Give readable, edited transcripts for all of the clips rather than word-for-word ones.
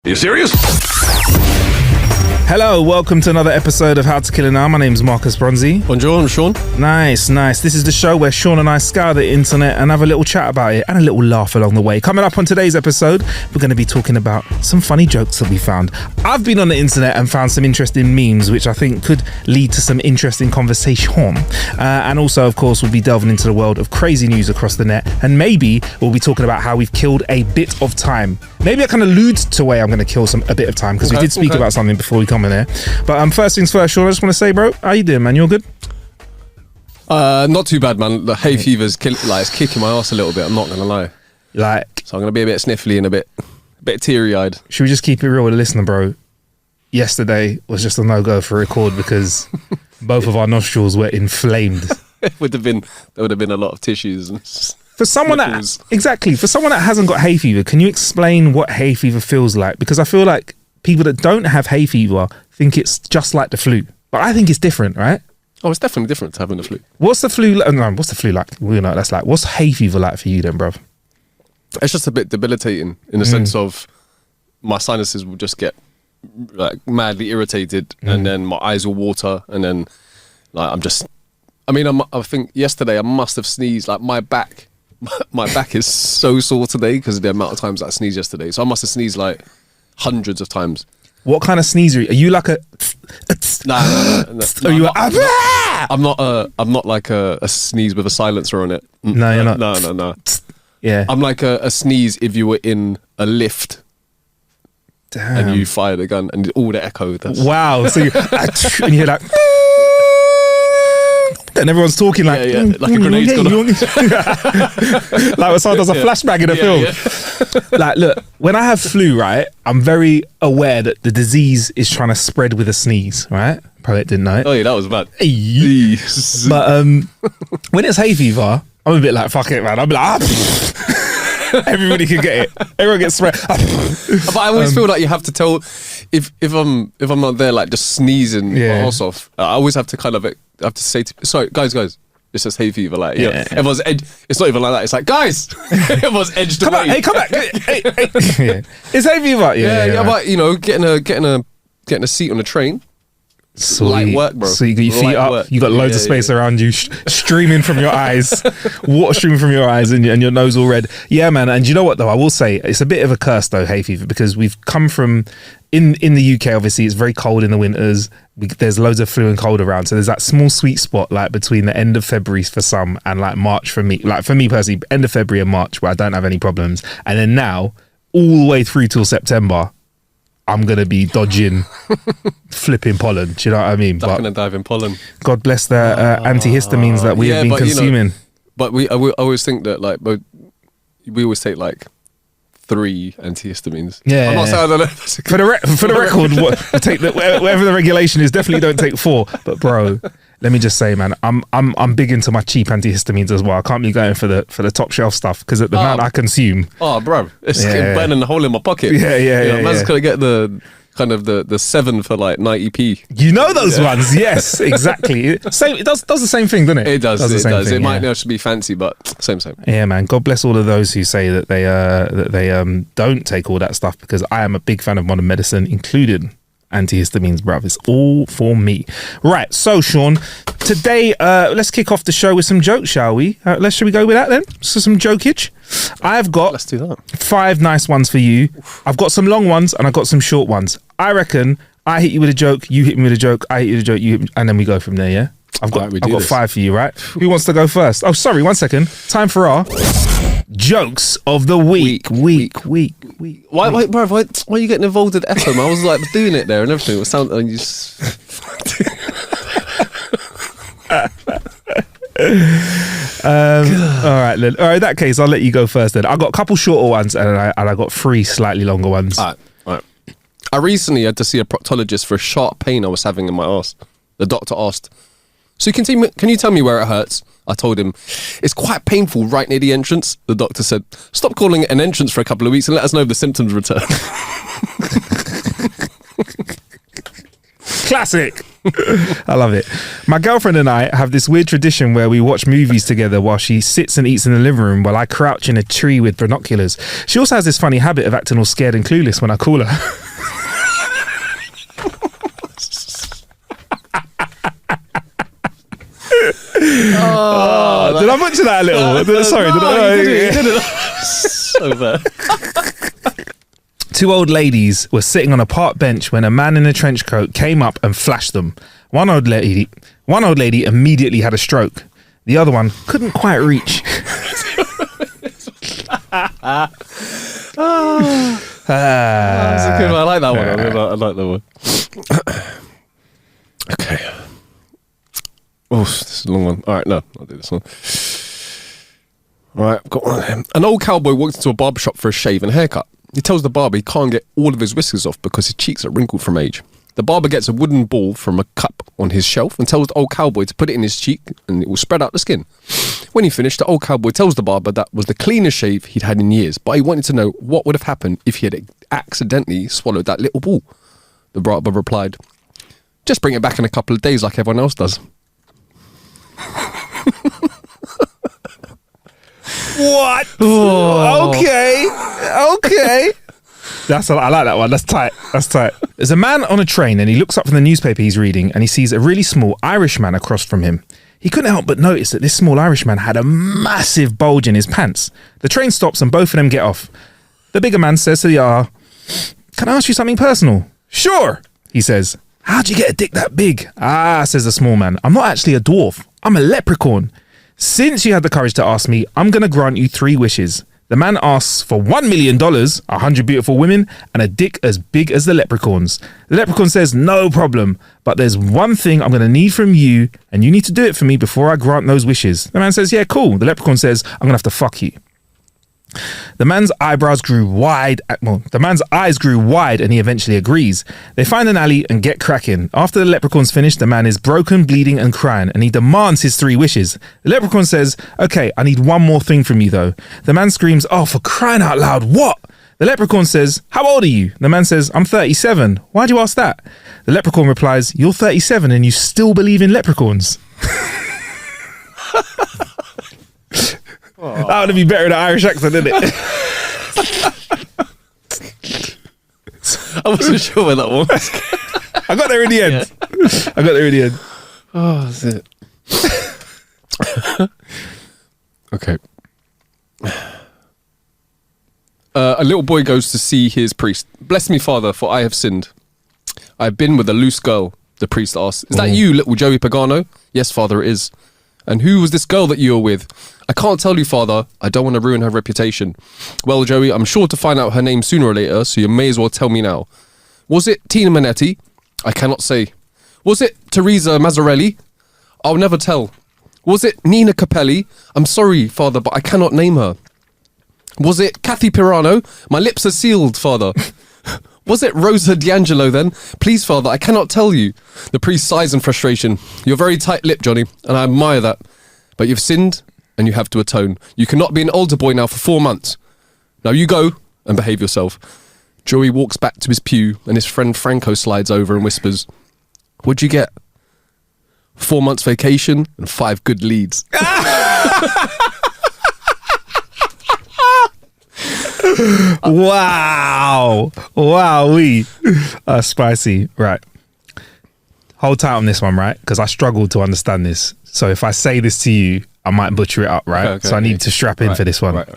Are you serious? Hello, welcome to another episode of How to Kill an Hour. My name's Marcus Bronzy. Bonjour, I'm Sean. Nice. This is the show where Sean and I scour the internet and have a little chat about it and a little laugh along the way. Coming up on today's episode, we're going to be talking about some funny jokes that we found. I've been on the internet and found some interesting memes, which I think could lead to some interesting conversation. And also, of course, we'll be delving into the world of crazy news across the net. And maybe we'll be talking about how we've killed a bit of time. Maybe I can allude to where I'm going to kill a bit of time, because we did speak about something before we come in there. But first things first, Sean, I just want to say, bro, how you doing, man? You all good? Not too bad, man. The hay fever's it's kicking my ass a little bit, I'm not going to lie. So I'm going to be a bit sniffly and a bit teary-eyed. Should we just keep it real with the listener, bro? Yesterday was just a no-go for record because both of our nostrils were inflamed. There would have been a lot of tissues. For someone that hasn't got hay fever, can you explain what hay fever feels like? Because I feel like people that don't have hay fever think it's just like the flu, but I think it's different, right? Oh, it's definitely different to having the flu. What's the flu like? We know what that's like. What's hay fever like for you then, bruv? It's just a bit debilitating in the sense of my sinuses will just get like madly irritated, and then my eyes will water, and then like I think yesterday I must have sneezed. Like my back is so sore today because of the amount of times I sneezed yesterday. So I must have sneezed like hundreds of times. What kind of sneeze are you like a? No. Are you? I'm not like a sneeze with a silencer on it. No, you're not. No. Yeah. I'm like a sneeze if you were in a lift. Damn. And you fired a gun and all the echo. Wow. So you and you're like. And everyone's talking like like a grenade's gone off. Like when someone does a flashback in a film. Yeah. Like, look, when I have flu, right, I'm very aware that the disease is trying to spread with a sneeze, right? Probably didn't know it. Oh yeah, that was bad. But when it's hay fever, I'm a bit like, fuck it, man. I'm like, everybody can get it. Everyone gets spread. But I always feel like you have to tell if I'm not there, like just sneezing my ass off. I always have to say, sorry, guys, it's just hay fever. Like, everyone's it's not even like that. It's like, guys, everyone's edged away. Come back. Hey. Yeah. It's hay fever. Yeah. But getting a seat on the train. Light work, bro. So you got your feet up, work. You got loads of space around you, streaming from your eyes, water streaming from your eyes, and your nose all red. Yeah, man. And you know what though? I will say it's a bit of a curse though, hay fever, because we've come from in the UK. Obviously, it's very cold in the winters. There's loads of flu and cold around, so there's that small sweet spot like between the end of February for some and like March for me. Like for me personally, end of February and March where I don't have any problems, and then now all the way through till September. I'm going to be dodging flipping pollen. Do you know what I mean? Ducking and diving pollen. God bless the antihistamines that we have been consuming. But I always think that like we always take like 3 antihistamines. Yeah. I'm not saying I don't know. For the record, take whatever the regulation is, definitely don't take 4. But bro, let me just say, man, I'm big into my cheap antihistamines as well. I can't be going for the top shelf stuff because at the amount I consume. Oh, bro, it's burning a hole in my pocket. Yeah. Man's gonna get the kind of the 7 for like 90p. You know those ones? Yes, exactly. It does the same thing, doesn't it? It does. Thing, it might not be fancy, but same. Yeah, man. God bless all of those who say that they don't take all that stuff, because I am a big fan of modern medicine, including antihistamines, bruv. It's all for me. Right, so Sean, today let's kick off the show with some jokes, shall we? Shall we go with that then? So some jokage. Let's do that. 5 nice ones for you. I've got some long ones and I've got some short ones. I reckon I hit you with a joke, you hit me with a joke, I hit you with a joke, you hit me, and then we go from there, yeah? I've got 5 for you, right? Who wants to go first? Oh, sorry, 1 second. Time for our jokes of the week. Why, bro? Why are you getting involved with echo, man? I was like doing it there and everything. It was sound and you just... all right, then. All right, in that case, I'll let you go first then. I got a couple shorter ones and I got 3 slightly longer ones. All right. I recently had to see a proctologist for a sharp pain I was having in my arse. The doctor asked, "So can you tell me where it hurts?" I told him, "It's quite painful right near the entrance." The doctor said, "Stop calling it an entrance for a couple of weeks and let us know if the symptoms return." Classic. I love it. My girlfriend and I have this weird tradition where we watch movies together while she sits and eats in the living room while I crouch in a tree with binoculars. She also has this funny habit of acting all scared and clueless when I call her. Did I mention that a little? Sorry, did I? You did it. So bad. Two old ladies were sitting on a park bench when a man in a trench coat came up and flashed them. One old lady immediately had a stroke. The other one couldn't quite reach. That's a good one. I like that one. I like that one. Okay. Oh, this is a long one. All right, no, I'll do this one. All right, I've got one. An old cowboy walks into a barber shop for a shave and haircut. He tells the barber he can't get all of his whiskers off because his cheeks are wrinkled from age. The barber gets a wooden ball from a cup on his shelf and tells the old cowboy to put it in his cheek and it will spread out the skin. When he finished, the old cowboy tells the barber that was the cleanest shave he'd had in years, but he wanted to know what would have happened if he had accidentally swallowed that little ball. The barber replied, "Just bring it back in a couple of days like everyone else does." What? Oh. Okay. I like that one. That's tight. There's a man on a train and he looks up from the newspaper he's reading and he sees a really small Irishman across from him. He couldn't help but notice that this small Irishman had a massive bulge in his pants. The train stops and both of them get off. The bigger man says to the other, "Can I ask you something personal?" "Sure," he says. "How'd you get a dick that big?" "Ah," says the small man, "I'm not actually a dwarf. I'm a leprechaun. Since you had the courage to ask me, I'm going to grant you 3 wishes." The man asks for $1 million, 100 beautiful women, and a dick as big as the leprechaun's. The leprechaun says, "No problem, but there's one thing I'm going to need from you, and you need to do it for me before I grant those wishes." The man says, "Yeah, cool." The leprechaun says, "I'm going to have to fuck you." The man's eyes grew wide and he eventually agrees. They find an alley and get cracking. After the leprechaun's finished, the man is broken, bleeding and crying and he demands his 3 wishes. The leprechaun says, "Okay, I need one more thing from you though." The man screams, "Oh, for crying out loud, what?" The leprechaun says, "How old are you?" The man says, "I'm 37. Why'd you ask that?" The leprechaun replies, "You're 37 and you still believe in leprechauns." That would be better in an Irish accent, isn't it? I wasn't sure where that was. I got there in the end. Yeah. Oh, that's it. Okay. A little boy goes to see his priest. "Bless me, Father, for I have sinned. I have been with a loose girl." The priest asks, "Is that you, little Joey Pagano?" "Yes, Father, it is." "And who was this girl that you were with?" "I can't tell you, Father. I don't want to ruin her reputation." "Well, Joey, I'm sure to find out her name sooner or later, so you may as well tell me now." "Was it Tina Minetti?" "I cannot say." "Was it Teresa Mazzarelli?" "I'll never tell." "Was it Nina Capelli?" "I'm sorry, Father, but I cannot name her." "Was it Kathy Pirano?" "My lips are sealed, Father." "Was it Rosa D'Angelo then?" "Please, Father, I cannot tell you." The priest sighs in frustration. "You're very tight-lipped, Johnny, and I admire that. But you've sinned, and you have to atone. You cannot be an altar boy now for 4 months. Now you go and behave yourself." Joey walks back to his pew, and his friend Franco slides over and whispers, "What'd you get?" 4 months vacation and 5 good leads. Wow. Wowee. Spicy. Right. Hold tight on this one, right? Because I struggled to understand this. So if I say this to you, I might butcher it up, right? Okay, so I need to strap in for this one. Right.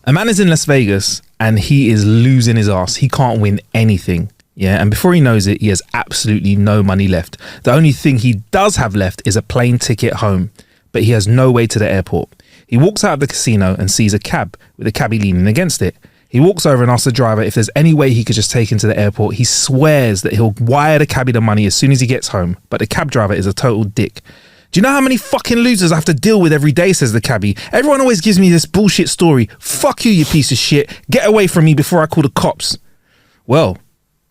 A man is in Las Vegas and he is losing his ass. He can't win anything. Yeah. And before he knows it, he has absolutely no money left. The only thing he does have left is a plane ticket home, but he has no way to the airport. He walks out of the casino and sees a cab with a cabbie leaning against it. He walks over and asks the driver if there's any way he could just take him to the airport. He swears that he'll wire the cabbie the money as soon as he gets home, but the cab driver is a total dick. "Do you know how many fucking losers I have to deal with every day?" says the cabbie. "Everyone always gives me this bullshit story. Fuck you, you piece of shit. Get away from me before I call the cops." Well,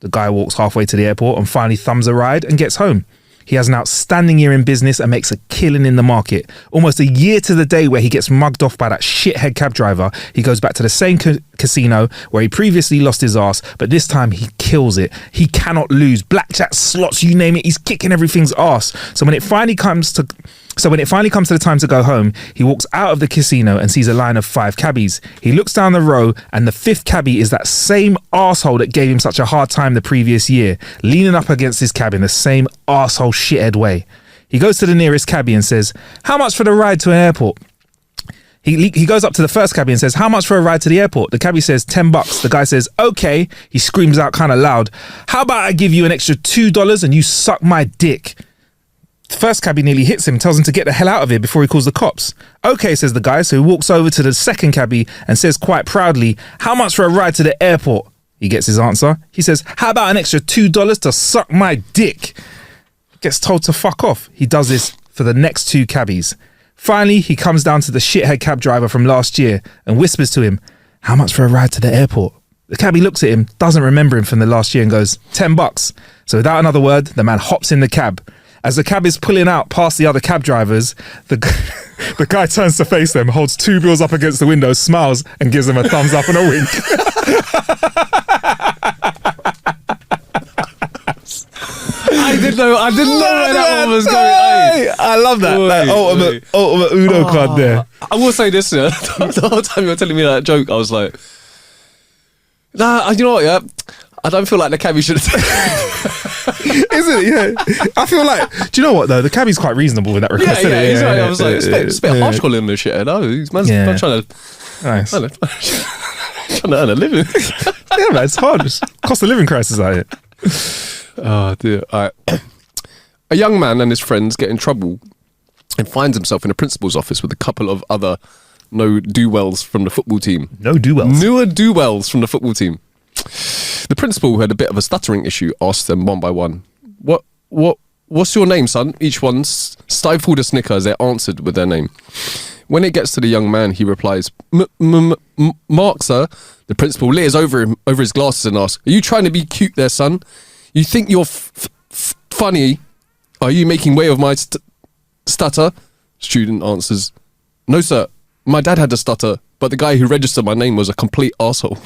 the guy walks halfway to the airport and finally thumbs a ride and gets home. He has an outstanding year in business and makes a killing in the market. Almost a year to the day where he gets mugged off by that shithead cab driver, he goes back to the same casino where he previously lost his ass, but this time he kills it. He cannot lose. Blackjack, slots, you name it, he's kicking everything's ass. So when it finally comes to the time to go home, he walks out of the casino and sees a line of 5 cabbies. He looks down the row and the 5th cabbie is that same arsehole that gave him such a hard time the previous year, leaning up against his cab in the same arsehole shithead way. He goes to the nearest cabbie and says, "How much for the ride to an airport?" He goes up to the first cabbie and says, "How much for a ride to the airport?" The cabbie says, $10. The guy says, "Okay." He screams out kind of loud, "How about I give you an extra $2 and you suck my dick?" The first cabbie nearly hits him, tells him to get the hell out of here before he calls the cops. "Okay," says the guy, so he walks over to the second cabbie and says quite proudly, "How much for a ride to the airport?" He gets his answer. He says, "How about an extra $2 to suck my dick?" Gets told to fuck off. He does this for the next 2 cabbies. Finally, he comes down to the shithead cab driver from last year and whispers to him, "How much for a ride to the airport?" The cabbie looks at him, doesn't remember him from the last year and goes, $10. So without another word, the man hops in the cab. As the cab is pulling out past the other cab drivers, the guy turns to face them, holds 2 bills up against the window, smiles, and gives them a thumbs up and a wink. I didn't know where that one was going. I love that. That ultimate Uno card there. I will say this, yeah. The whole time you were telling me that joke, I was like, nah, you know what, yeah? I don't feel like the cabbie should have Isn't it? Yeah. I feel like, do you know what though? The cabbie's quite reasonable with that request. Yeah, he's right. I was like, it's a bit harsh calling him this shit. No, he's man's not trying to. Nice. Trying to earn a living. Yeah, man, it's hard. It's cost of living crisis out here. Oh dear. All right. A young man and his friends get in trouble and finds himself in a principal's office with a couple of other no-do-wells from the football team. Newer do-wells from the football team. The principal, who had a bit of a stuttering issue, asked them one by one, What's your name, son?" Each one stifled a snicker as they answered with their name. When it gets to the young man, he replies, "Mark, sir." The principal leers over his glasses and asks, "Are you trying to be cute there, son? You think you're funny? Are you making way of my stutter?" Student answers, "No, sir. My dad had a stutter, but the guy who registered my name was a complete arsehole."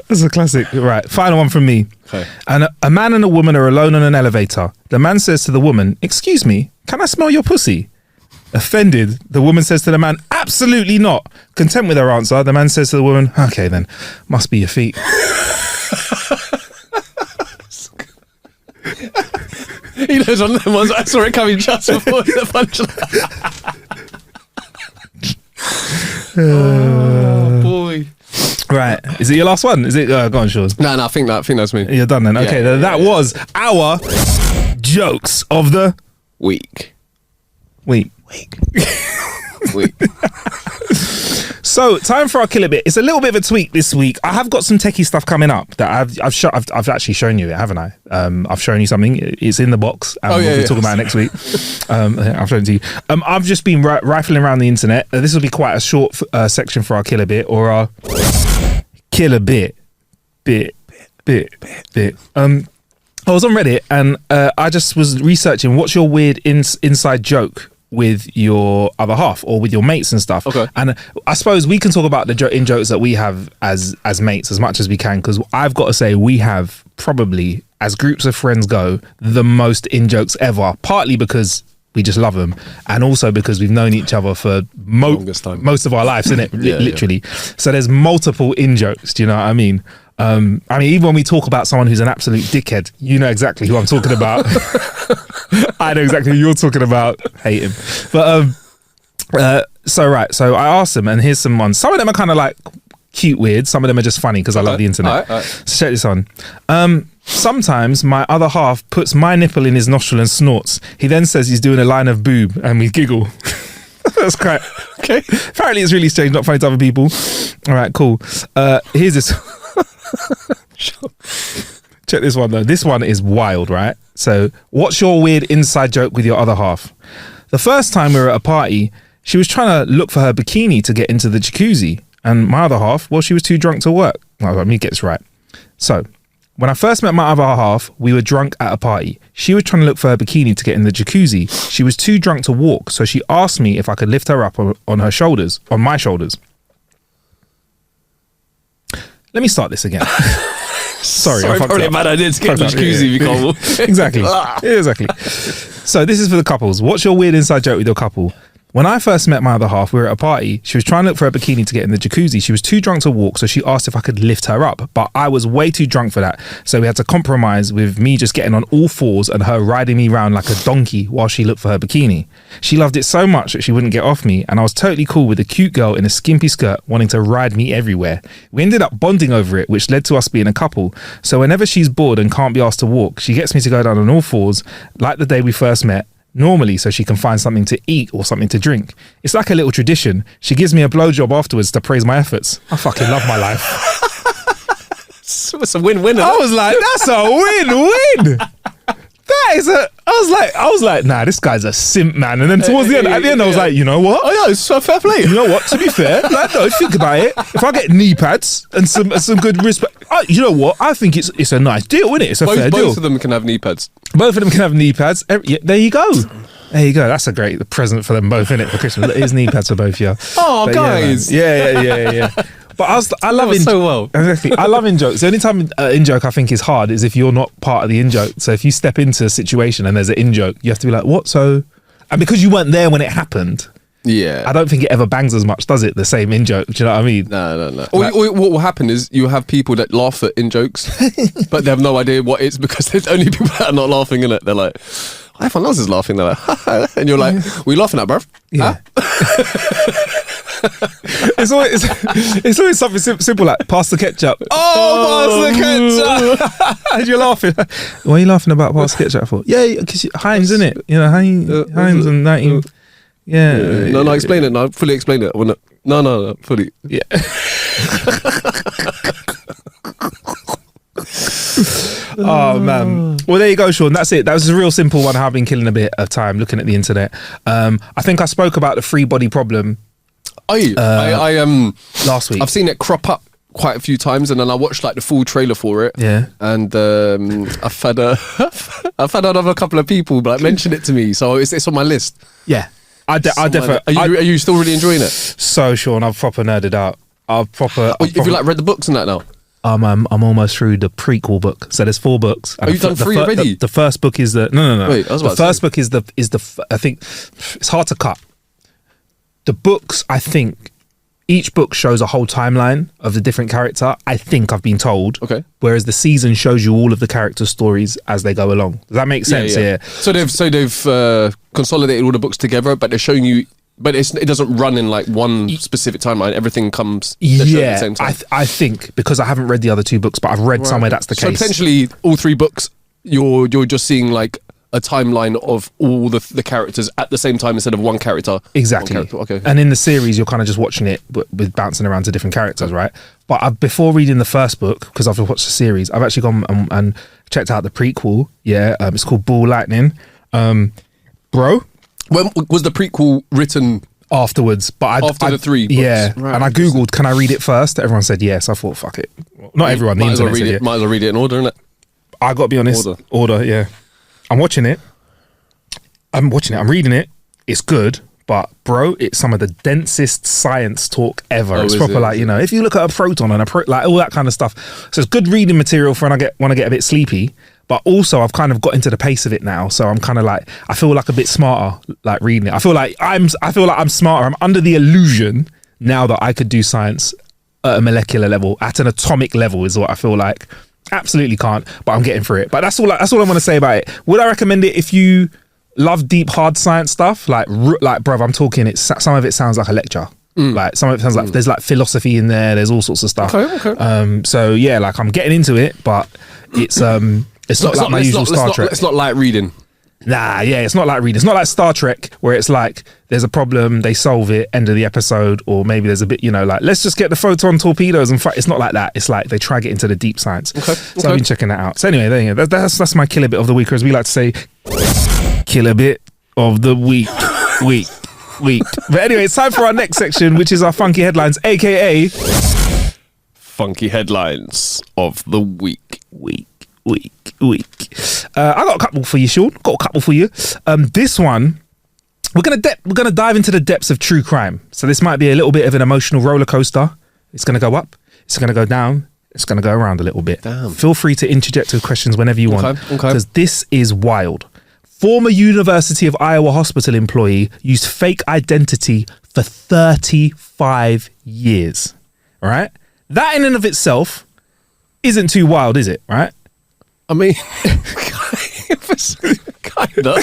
That's a classic. Right, final one from me. Okay. And a man and a woman are alone on an elevator. The man says to the woman, "Excuse me, can I smell your pussy?" Offended, the woman says to the man, "Absolutely not." Content with her answer, the man says to the woman, "Okay then, must be your feet." He knows one of them ones. I saw it coming just before the punchline. Oh boy. Right, is it your last one? Is it? Go on, Shores. No, I think that's me. You're done then. Okay, that was our jokes of the week. Week. So, time for our killer bit. It's a little bit of a tweak this week. I have got some techie stuff coming up that I've actually shown you it, haven't I? I've shown you something. It's in the box. We'll be talking about it next week. I've shown it to you. I've just been rifling around the internet. This will be quite a short section for our killer bit, or our killer bit. I was on Reddit and I just was researching what's your weird inside joke with your other half or with your mates and stuff. Okay. And I suppose we can talk about the in-jokes that we have as mates as much as we can, because I've got to say we have probably, as groups of friends go, the most in-jokes ever, partly because we just love them, and also because we've known each other for most of our lives, isn't it? Literally. So there's multiple in-jokes, do you know what I mean? Even when we talk about someone who's an absolute dickhead, you know exactly who I'm talking about. I know exactly who you're talking about. Hate him. But so I asked them, and here's some ones. Some of them are kind of like cute weird, some of them are just funny because I love the internet. All right. So check this on. Sometimes my other half puts my nipple in his nostril and snorts. He then says he's doing a line of boob and we giggle. That's quite okay. Apparently it's really strange, not funny to other people. All right, cool. Here's this. Check this one though. This one is wild, right? So, what's your weird inside joke with your other half? The first time we were at a party, she was trying to look for her bikini to get into the jacuzzi, and my other half, well, she was too drunk to work. Well, let me get this right. So, when I first met my other half, we were drunk at a party. She was trying to look for her bikini to get in the jacuzzi. She was too drunk to walk, so she asked me if I could lift her up on her shoulders, on my shoulders. Let me start this again. Sorry, probably a bad idea to get in the jacuzzi if you can't walk. Exactly. Exactly. So this is for the couples. What's your weird inside joke with your couple? When I first met my other half, we were at a party. She was trying to look for a bikini to get in the jacuzzi. She was too drunk to walk, so she asked if I could lift her up. But I was way too drunk for that. So we had to compromise with me just getting on all fours and her riding me around like a donkey while she looked for her bikini. She loved it so much that she wouldn't get off me. And I was totally cool with a cute girl in a skimpy skirt wanting to ride me everywhere. We ended up bonding over it, which led to us being a couple. So whenever she's bored and can't be asked to walk, she gets me to go down on all fours like the day we first met. Normally, so she can find something to eat or something to drink. It's like a little tradition. She gives me a blowjob afterwards to praise my efforts. I fucking love my life. It's a win-win. I was like, that's a win-win. That is a. I was like, nah, this guy's a simp, man. And then towards the end, I was like, you know what? Oh yeah, it's so fair play. You know what? To be fair, like, no, think about it. If I get knee pads and some good wrist, you know what? I think it's a nice deal, isn't it? It's a fair deal. Both of them can have knee pads. Both of them can have knee pads. Yeah, there you go. There you go. That's a great present for them both, isn't it? For Christmas, it is knee pads for both, yeah. Oh, but guys. Yeah. But I love in so well. Exactly. I love in jokes. The only time in joke I think is hard is if you're not part of the in joke. So if you step into a situation and there's an in joke, you have to be like, what? So, and because you weren't there when it happened, yeah, I don't think it ever bangs as much, does it? The same in joke. Do you know what I mean? No. Like, or what will happen is you have people that laugh at in jokes, but they have no idea what it's because there's only people that are not laughing in it. They're like, everyone else is laughing. They're like, and you're like, what are you laughing at, bruv? Yeah. Huh? It's always something simple like pass the ketchup. Oh, pass the ketchup. And you're laughing. What are you laughing about pass the ketchup for? Yeah, because Heinz, isn't it? You know, Heinz and 19. Yeah. No, explain it. No, fully explain it. No, fully. Yeah. Oh man. Well, there you go, Sean. That's it. That was a real simple one. I've been killing a bit of time looking at the internet. I think I spoke about the free body problem. I last week. I've seen it crop up quite a few times, and then I watched like the full trailer for it. Yeah, and I've had another couple of people like mention it to me, so it's on my list. Yeah, I definitely. Are you still really enjoying it? So Sean, I've proper nerded out. Have you like read the books and that now? I'm almost through the prequel book. So there's 4 books. Oh, you've done 3 already? The first book is the no. Wait, I was about the first book is the I think it's hard to cut. The books, I think, each book shows a whole timeline of the different character. I think I've been told. Okay. Whereas the season shows you all of the characters' stories as they go along. Does that make sense? Yeah. So they've consolidated all the books together, but they're showing you. But it doesn't run in like one specific timeline. Everything comes at the same time. I think because I haven't read the other 2 books, but I've read somewhere that's the case. So potentially all 3 books, you're just seeing like a timeline of all the characters at the same time instead of one character. Exactly. Okay. And in the series, you're kind of just watching it with bouncing around to different characters, right? But before reading the first book, because I've watched the series, I've actually gone and checked out the prequel. Yeah, it's called Ball Lightning. Bro. When was the prequel written? Afterwards, but after the 3 books. Yeah, right. And I googled, can I read it first? Everyone said yes. I thought, fuck it. Not everyone. Might as well read it in order, innit? I got to be honest. Order, yeah. I'm watching it. I'm reading it. It's good, but bro, it's some of the densest science talk ever. It's proper like, you know, if you look at a proton and like all that kind of stuff. So it's good reading material for when I want to get a bit sleepy. But also, I've kind of got into the pace of it now, so I'm kind of like, I feel like a bit smarter, like reading it. I feel like I'm smarter. I'm under the illusion now that I could do science at a molecular level, at an atomic level, is what I feel like. Absolutely can't, but I'm getting through it. But that's all I want to say about it. Would I recommend it if you love deep, hard science stuff? Like, bruv, I'm talking. Some of it sounds like a lecture. Like some of it sounds like there's like philosophy in there. There's all sorts of stuff. Okay. So yeah, like I'm getting into it, but it's not like my usual Star Trek. It's not like reading. Nah, yeah, it's not like reading. It's not like Star Trek where it's like there's a problem, they solve it, end of the episode, or maybe there's a bit, you know, like let's just get the photon torpedoes and fight. It's not like that. It's like they try to get into the deep science. Okay. So I've been checking that out. So anyway, there you go. That's my killer bit of the week, or as we like to say, killer bit of the week. But anyway, it's time for our next section, which is our funky headlines, aka funky headlines of the week. I got a couple for you, Sean. This one, we're gonna dive into the depths of true crime. So this might be a little bit of an emotional roller coaster. It's gonna go up. It's gonna go down. It's gonna go around a little bit. Damn. Feel free to interject with questions whenever you want, Okay. because this is wild. Former University of Iowa hospital employee used fake identity for 35 years. All right, that in and of itself isn't too wild, is it? Right? I mean, kind of.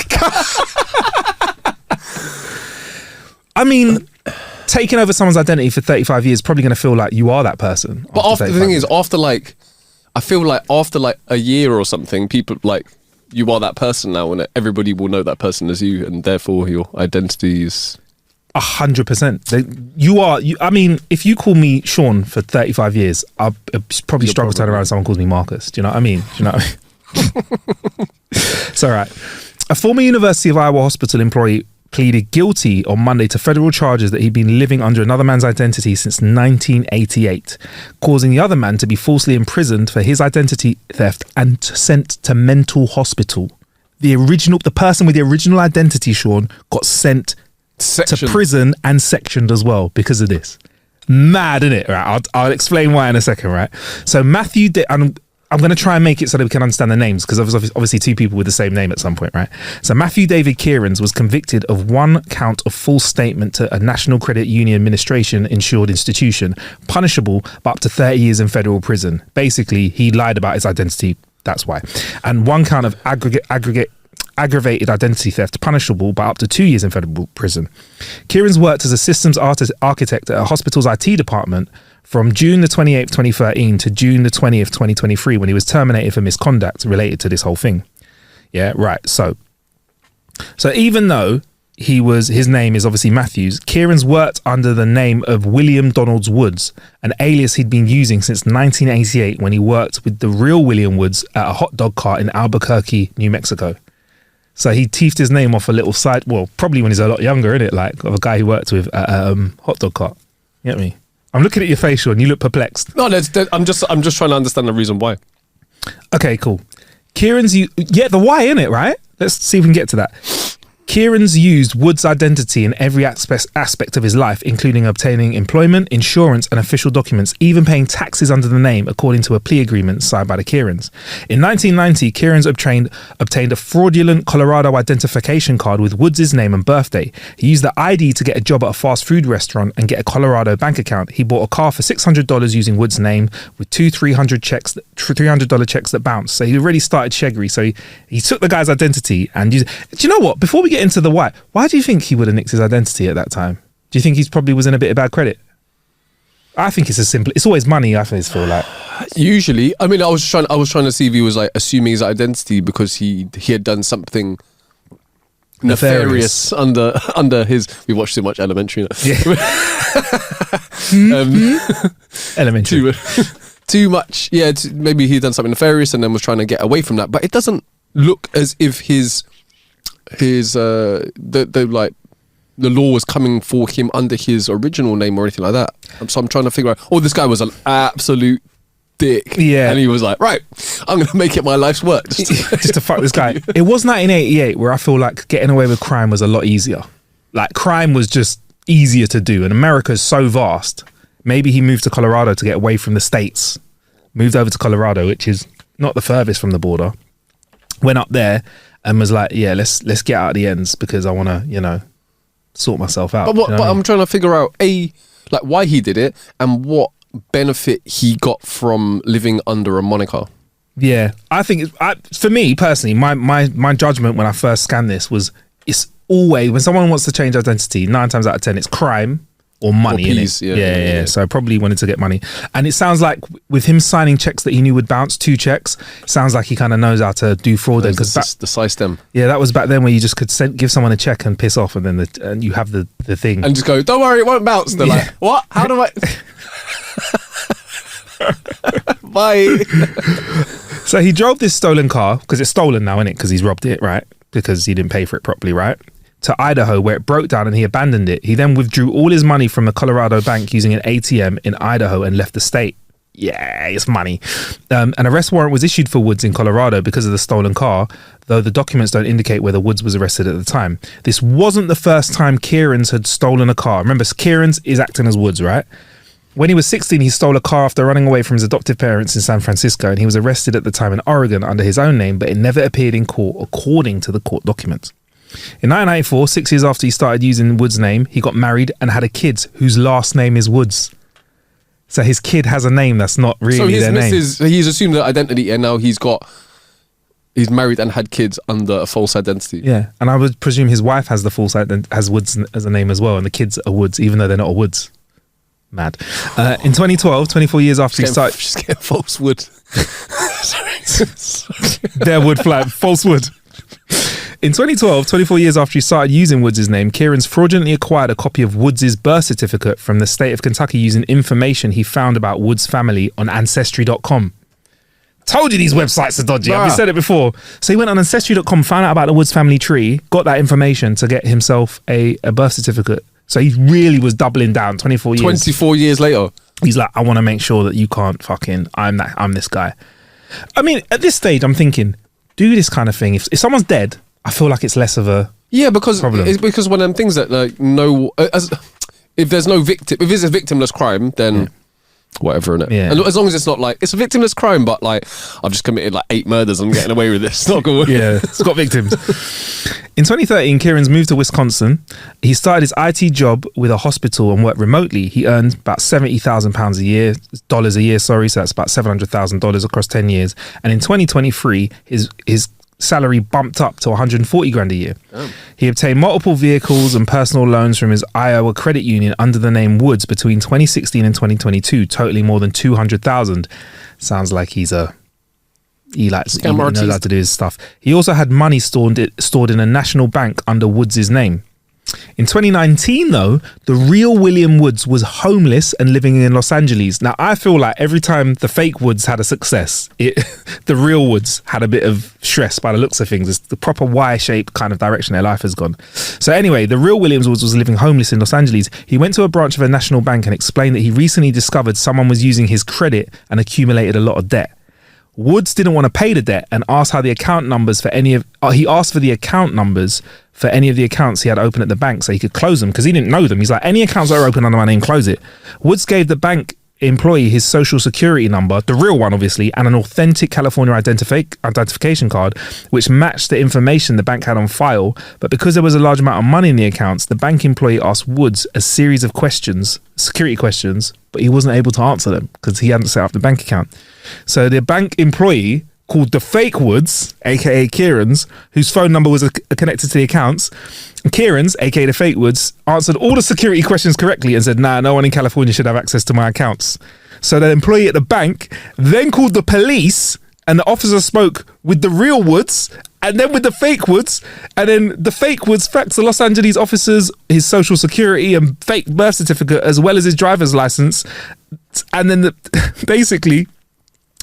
I mean, taking over someone's identity for 35 years is probably going to feel like you are that person. But after the thing is, I feel like after like a year or something, people like, you are that person now, and everybody will know that person as you, and therefore your identity is 100%. You are. I mean, if you call me Sean for 35 years, I'll probably struggle to turn around if someone calls me Marcus. Do you know what I mean? It's all right. A former University of Iowa hospital employee pleaded guilty on Monday to federal charges that he'd been living under another man's identity since 1988, causing the other man to be falsely imprisoned for his identity theft and sent to mental hospital. The person with the original identity, Sean, got sent to prison and sectioned as well because of this. Mad, isn't it? Right, I'll explain why in a second, right? So Matthew, I'm going to try and make it so that we can understand the names, because obviously two people with the same name at some point, right? So Matthew David Kierans was convicted of one count of false statement to a National Credit Union Administration insured institution, punishable by up to 30 years in federal prison. Basically, he lied about his identity. That's why. And one count of aggravated identity theft, punishable by up to 2 years in federal prison. Kierans worked as a systems architect at a hospital's IT department from June the 28th, 2013 to June the 20th, 2023, when he was terminated for misconduct related to this whole thing. Yeah, right. So even though his name is obviously Matthews, Kierans worked under the name of William Donalds Woods, an alias he'd been using since 1988 when he worked with the real William Woods at a hot dog cart in Albuquerque, New Mexico. So he teethed his name off a little side, well, probably when he's a lot younger, innit? Like, of a guy he worked with at a hot dog cart. You get me? I'm looking at your face, Sean. You look perplexed. No, I'm just trying to understand the reason why. Okay, cool. Kierans, the why, innit, right? Let's see if we can get to that. Kierans used Wood's identity in every aspect of his life, including obtaining employment, insurance, and official documents, even paying taxes under the name, according to a plea agreement signed by the Kierans. In 1990, Kierans obtained a fraudulent Colorado identification card with Woods' name and birthday. He used the ID to get a job at a fast food restaurant and get a Colorado bank account. He bought a car for $600 using Woods' name with two $300 checks that bounced. So he already started sheggery. So he took the guy's identity and used. Do you know what? Before we get into the why do you think he would have nicked his identity at that time? Do you think he probably was in a bit of bad credit? I think it's always money. I feel like usually. I mean, I was trying to see if he was like assuming his identity because he had done something nefarious under his. We watched too much Elementary. Yeah. Elementary. Too much. Yeah, maybe he'd done something nefarious and then was trying to get away from that. But it doesn't look as if the law was coming for him under his original name or anything like that. So I'm trying to figure out. This guy was an absolute dick. Yeah, and he was like, right, I'm going to make it my life's work just to fuck this guy. It was 1988 where I feel like getting away with crime was a lot easier. Like, crime was just easier to do, and America's so vast. Maybe he moved to Colorado to get away from the States. Moved over to Colorado, which is not the furthest from the border. Went up there and was like, yeah, let's get out of the ends because I want to, sort myself out. But I'm trying to figure out why he did it and what benefit he got from living under a moniker. Yeah, I think for me personally, my judgment when I first scanned this was it's always when someone wants to change identity, 9 times out of 10 it's crime or money, innit? Yeah. So I probably wanted to get money. And it sounds like with him signing checks that he knew would bounce, 2 checks, sounds like he kind of knows how to do fraud. Because the system. Yeah, that was back then where you just could give someone a check and piss off, and then and you have the thing. And just go, don't worry, it won't bounce. They're like, what? How do I... Bye. So he drove this stolen car, because it's stolen now, innit? Because he's robbed it, right? Because he didn't pay for it properly, right? To Idaho, where it broke down and he abandoned it. He then withdrew all his money from the Colorado bank using an ATM in Idaho and left the state. Yeah, it's money. An arrest warrant was issued for Woods in Colorado because of the stolen car, though the documents don't indicate whether Woods was arrested at the time. This wasn't the first time Kieran's had stolen a car. Remember, Kieran's is acting as Woods, right? When he was 16, he stole a car after running away from his adoptive parents in San Francisco, and he was arrested at the time in Oregon under his own name, but it never appeared in court according to the court documents. In 1994, 6 years after he started using Woods' name, he got married and had a kid whose last name is Woods. So his kid has a name that's not really their name. So he's assumed their identity, and now he's married and had kids under a false identity. Yeah, and I would presume his wife has the false has Woods as a name as well, and the kids are Woods, even though they're not a Woods. Mad. In 2012, 24 years after he started... Just get false Wood. Their Wood flag, false Wood. In 2012, 24 years after he started using Woods' name, Kieran's fraudulently acquired a copy of Woods' birth certificate from the state of Kentucky using information he found about Woods' family on Ancestry.com. Told you these websites are dodgy. I've said it before. So he went on Ancestry.com, found out about the Woods family tree, got that information to get himself a birth certificate. So he really was doubling down 24 years. 24 years later. He's like, I want to make sure that you can't fucking, I'm this guy. I mean, at this stage, I'm thinking, do this kind of thing. If someone's dead, I feel like it's less of a problem. It's because one of them things that if there's no victim, if it's a victimless crime, then whatever, innit? Yeah. And as long as it's not like it's a victimless crime, but like I've just committed like 8 murders, I'm getting away with this. It's not good. Yeah, it's got victims. In 2013, Kieran's moved to Wisconsin. He started his IT job with a hospital and worked remotely. He earned about $70,000 a year, so that's about $700,000 across 10 years. And in 2023, his salary bumped up to 140 grand a year. He obtained multiple vehicles and personal loans from his Iowa credit union under the name Woods between 2016 and 2022, totaling more than 200,000. Sounds like he knows how to do his stuff. He also had money stored in a national bank under Woods' name. In 2019, though, the real William Woods was homeless and living in Los Angeles. Now, I feel like every time the fake Woods had a success, the real Woods had a bit of stress by the looks of things. It's the proper Y-shaped kind of direction their life has gone. So anyway, the real Williams Woods was living homeless in Los Angeles. He went to a branch of a national bank and explained that he recently discovered someone was using his credit and accumulated a lot of debt. Woods didn't want to pay the debt and asked for the account numbers for any of the accounts he had open at the bank so he could close them, because he didn't know them. He's like, any accounts that are open under my name, close it. Woods gave the bank employee his social security number, the real one obviously, and an authentic California identification card which matched the information the bank had on file. But because there was a large amount of money in the accounts, the bank employee asked Woods a series of security questions, but he wasn't able to answer them because he hadn't set up the bank account. So the bank employee called the fake Woods, aka Kieran's, whose phone number was connected to the accounts. Kieran's, aka the fake Woods, answered all the security questions correctly and said, nah, no one in California should have access to my accounts. So the employee at the bank then called the police, and the officer spoke with the real Woods and then with the fake Woods, and then the fake Woods faxed the Los Angeles officers his social security and fake birth certificate as well as his driver's license. And then basically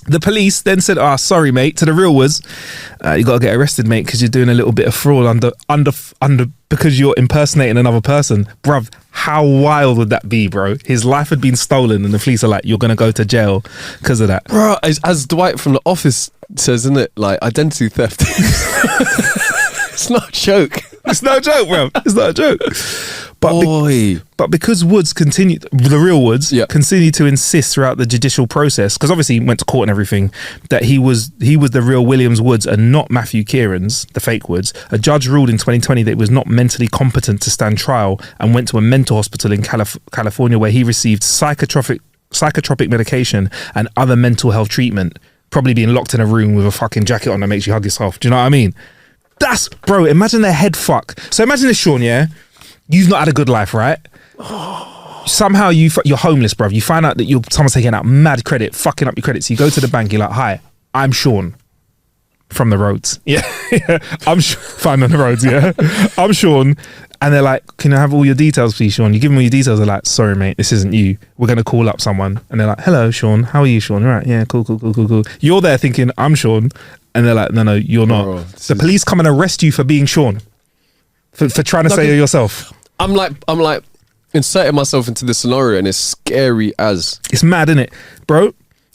the police then said, sorry, mate, to the real Woods, you got to get arrested, mate, because you're doing a little bit of fraud under because you're impersonating another person. Bruv, how wild would that be, bro? His life had been stolen and the police are like, you're going to go to jail because of that. Bro, as Dwight from The Office says, isn't it? Like, identity theft. It's not a joke. It's not a joke, bro. It's not a joke. But because Woods continued, the real Woods, continued to insist throughout the judicial process, because obviously he went to court and everything, that he was the real Williams Woods and not Matthew Kieran's, the fake Woods. A judge ruled in 2020 that he was not mentally competent to stand trial and went to a mental hospital in California where he received psychotropic medication and other mental health treatment, probably being locked in a room with a fucking jacket on that makes you hug yourself. Do you know what I mean? Bro, imagine their head fuck. So imagine this, Sean, yeah? You've not had a good life, right? Somehow you're homeless, bruv. You find out that someone's taking out mad credit, fucking up your credit. So you go to the bank, you're like, hi, I'm Sean from the roads. Yeah. Fine on the roads, yeah. I'm Sean. And they're like, can I have all your details, please, Sean? You give them all your details. They're like, sorry, mate, this isn't you. We're going to call up someone. And they're like, hello, Sean. How are you, Sean? All right, yeah, cool. You're there thinking, I'm Sean. And they're like, no, you're not. The police come and arrest you for being Sean. For trying to say you're yourself. I'm like inserting myself into this scenario and it's scary as. It's mad, isn't it? Bro,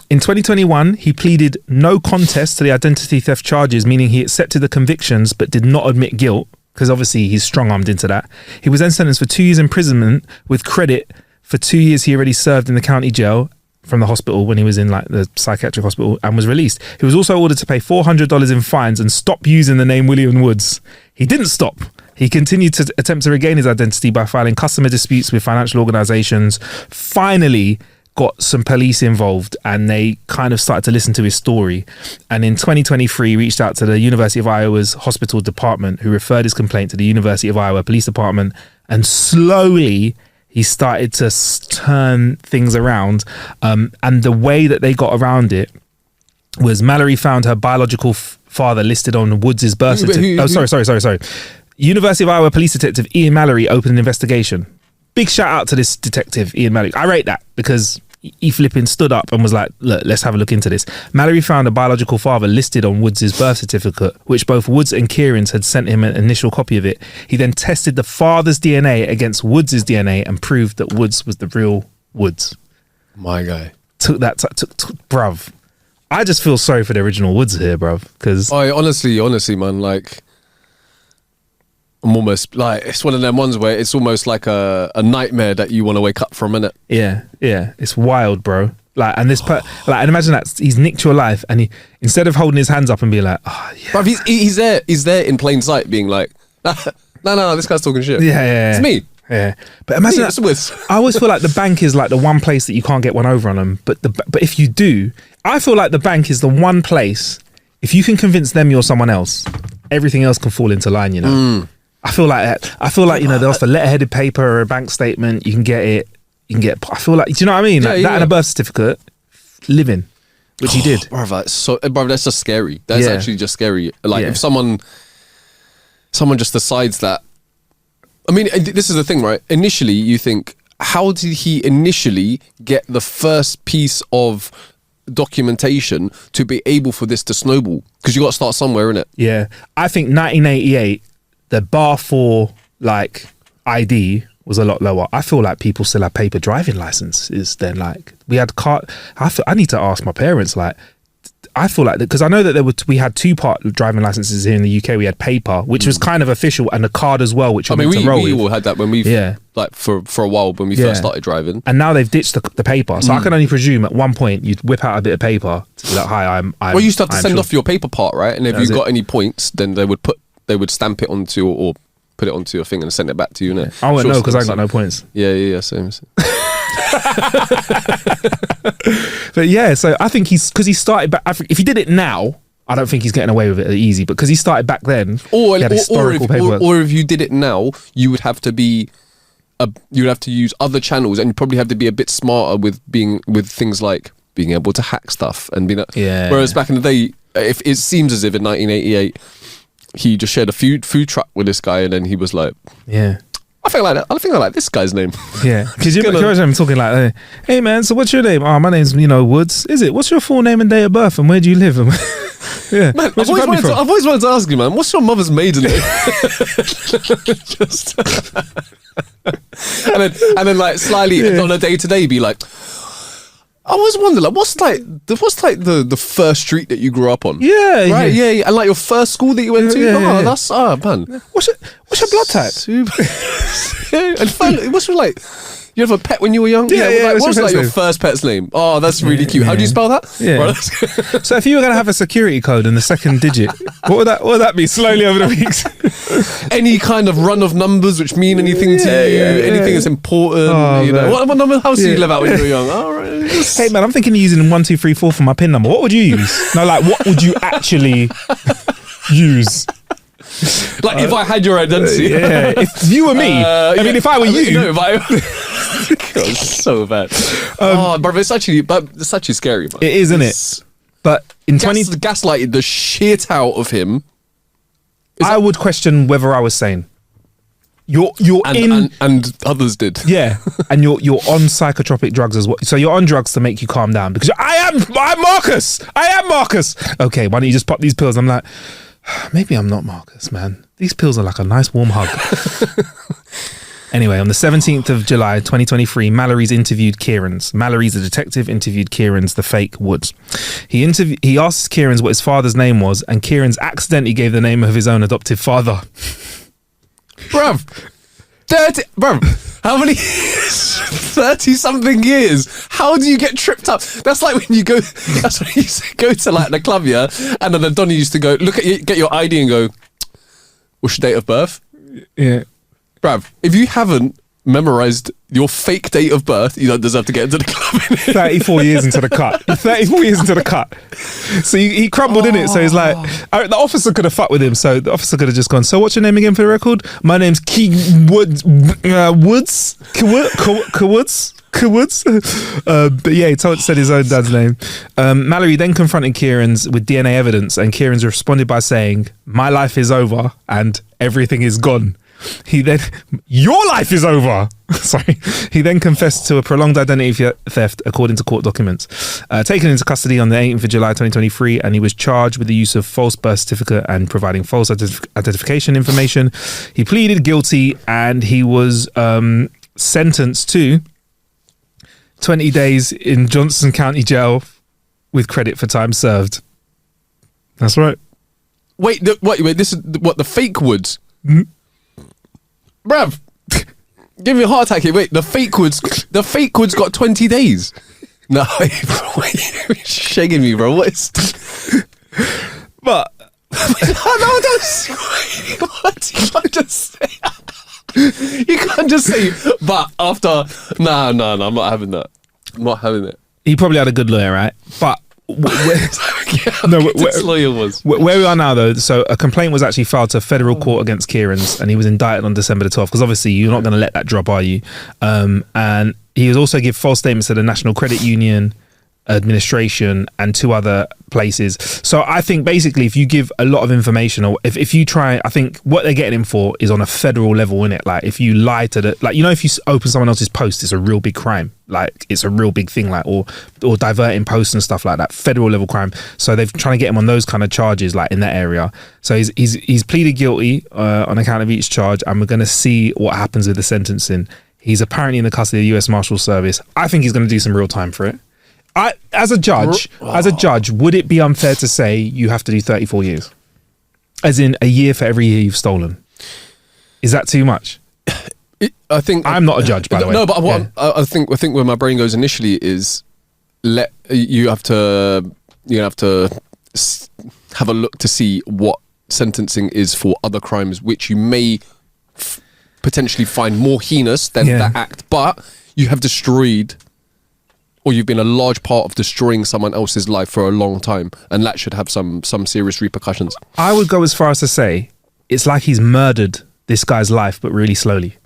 In 2021, he pleaded no contest to the identity theft charges, meaning he accepted the convictions but did not admit guilt, because obviously he's strong-armed into that. He was then sentenced for 2 years imprisonment with credit for 2 years he already served in the county jail from the hospital when he was in like the psychiatric hospital, and was released. He was also ordered to pay $400 in fines and stop using the name William Woods. He didn't stop. He continued to attempt to regain his identity by filing customer disputes with financial organizations. Finally got some police involved, and they kind of started to listen to his story. And in 2023, reached out to the University of Iowa's hospital department, who referred his complaint to the University of Iowa Police Department. And slowly he started to turn things around. And the way that they got around it was Mallory found her biological father listed on Woods' birth certificate. Sorry. University of Iowa Police Detective Ian Mallory opened an investigation. Big shout out to this detective, Ian Mallory. I rate that because he flipping stood up and was like, look, let's have a look into this. Mallory found a biological father listed on Woods' birth certificate, which both Woods and Kieran's had sent him an initial copy of it. He then tested the father's DNA against Woods' DNA and proved that Woods was the real Woods. My guy. Took bruv. I just feel sorry for the original Woods here, bruv. Because honestly, man, like, I'm almost like, it's one of them ones where it's almost like a nightmare that you want to wake up from, innit? Yeah, it's wild, bro. Like, and and imagine that he's nicked your life, and he, instead of holding his hands up and being like, oh yeah, bro, he's there in plain sight, being like, no, this guy's talking shit. Yeah, it's me. Yeah, but imagine that. I always feel like the bank is like the one place that you can't get one over on them. But if you do, I feel like the bank is the one place. If you can convince them you're someone else, everything else can fall into line. You know. I feel like they offer letterheaded paper or a bank statement. You can get it. I feel like, do you know what I mean? Like that and a birth certificate, living, which he did. Bro, that's just scary. That's actually just scary. Like if someone just decides that. I mean, this is the thing, right? Initially, you think, how did he initially get the first piece of documentation to be able for this to snowball? Because you got to start somewhere, innit? Yeah, I think 1988. The bar for like ID was a lot lower. I feel like people still have paper driving licenses. Then like we had car. I need to ask my parents. Like I feel like that because I know that we had 2-part driving licenses here in the UK. We had paper, which was kind of official, and a card as well, which we all had that when we like for a while when we first started driving. And now they've ditched the paper, so I can only presume at one point you'd whip out a bit of paper to be like, "Hi, I'm." Well, you used to have to send off your paper part, right? And if you got any points, then they would stamp it onto or put it onto your thing and send it back to you. Yeah. I won't know because I ain't got no points. Yeah, same. But yeah, so I think because he started back. If he did it now, I don't think he's getting away with it easy. But because he started back then, he had historical paperwork. Or if you did it now, you would have to use other channels, and you probably have to be a bit smarter with things like being able to hack stuff and being. Whereas back in the day, if it seems as if in 1988. He just shared a food truck with this guy, and then he was like, "Yeah, I think I like this guy's name." Yeah, because you're talking like, "Hey man, so what's your name? Oh, my name's Woods. Is it? What's your full name and date of birth, and where do you live?" Yeah, man, I've always wanted to ask you, man. What's your mother's maiden name? and then like slyly on a day to day, be like. I always wonder, like, what's the first street that you grew up on? Yeah, right, yeah, and like your first school that you went to. That's man. What's your blood type? And finally, what's your like? You have a pet when you were young? Yeah. What was like your first pet's name? Oh, that's really cute. How do you spell that? Yeah. Right. So if you were going to have a security code and the second digit, what would that be slowly over the weeks? Any kind of run of numbers which mean anything to you, anything that's important. What number house did you live out when you were young? All right. Hey man, I'm thinking of using 1, 2, 3, 4 for my PIN number. What would you use? No, like what would you actually use? Like if I had your identity. If you were me. If I were you. God, so bad. But it's actually scary, man. It is, isn't it? But in gaslighted the shit out of him. I would question whether I was sane. And others did. Yeah, and you're on psychotropic drugs as well. So you're on drugs to make you calm down because I'm Marcus. I am Marcus. Okay, why don't you just pop these pills? I'm like, maybe I'm not Marcus, man. These pills are like a nice warm hug. Anyway, on the 17th of July 2023, Mallory's interviewed Kieran's. Mallory's a detective, interviewed Kieran's, the fake Woods. He asked Kieran's what his father's name was, and Kieran's accidentally gave the name of his own adoptive father. Bruv, how many 30 something years? How do you get tripped up? That's like when you go, that's when you used to go to like the club, yeah, and then the Donny used to go, look at you, get your ID and go, what's your date of birth? Yeah. Bruv, if you haven't memorized your fake date of birth, you don't deserve to get into the club. 34 years into the cut. 34 years into the cut. So he crumbled in it. So he's like, the officer could have fucked with him. So the officer could have just gone, so what's your name again for the record? My name's Key Woods. Woods? But yeah, he said his own dad's name. Mallory then confronted Kieran's with DNA evidence, and Kieran's responded by saying, my life is over and everything is gone. Your life is over. Sorry. He then confessed to a prolonged identity theft according to court documents. Taken into custody on the 18th of July 2023, and he was charged with the use of false birth certificate and providing false identification information. He pleaded guilty, and he was sentenced to 20 days in Johnson County Jail with credit for time served. That's right. Wait, this is what, the fake Woods? Mm-hmm. Bruv, give me a heart attack here. Wait, the fake Woods got 20 days. No, wait, you're shaking me, bro. What is... But... no, don't... What? You can't just say... You can't just say, but after... No, I'm not having that. I'm not having it. He probably had a good lawyer, right? But... This lawyer was. Where we are now, though, so a complaint was actually filed to federal court against Kieran's, and he was indicted on December the 12th, because obviously you're not going to let that drop, are you? And he was also give false statements to the National Credit Union Administration and 2 other places. So I think basically if you give a lot of information, or if you try, I think what they're getting him for is on a federal level, innit? Like if you lie to the, like, you know, if you open someone else's post, it's a real big crime. Like it's a real big thing, like, or diverting posts and stuff like that, federal level crime. So they're trying to get him on those kind of charges, like in that area. So he's pleaded guilty on account of each charge, and we're going to see what happens with the sentencing. He's apparently in the custody of the US Marshal Service. I think he's going to do some real time for it. As a judge, would it be unfair to say you have to do 34 years? As in a year for every year you've stolen? Is that too much? I think I'm not a judge, by the way. No, but I think where my brain goes initially is you have to have a look to see what sentencing is for other crimes which you may potentially find more heinous than that act, but you have destroyed, or you've been a large part of destroying someone else's life for a long time, and that should have some serious repercussions. I would go as far as to say it's like he's murdered this guy's life, but really slowly.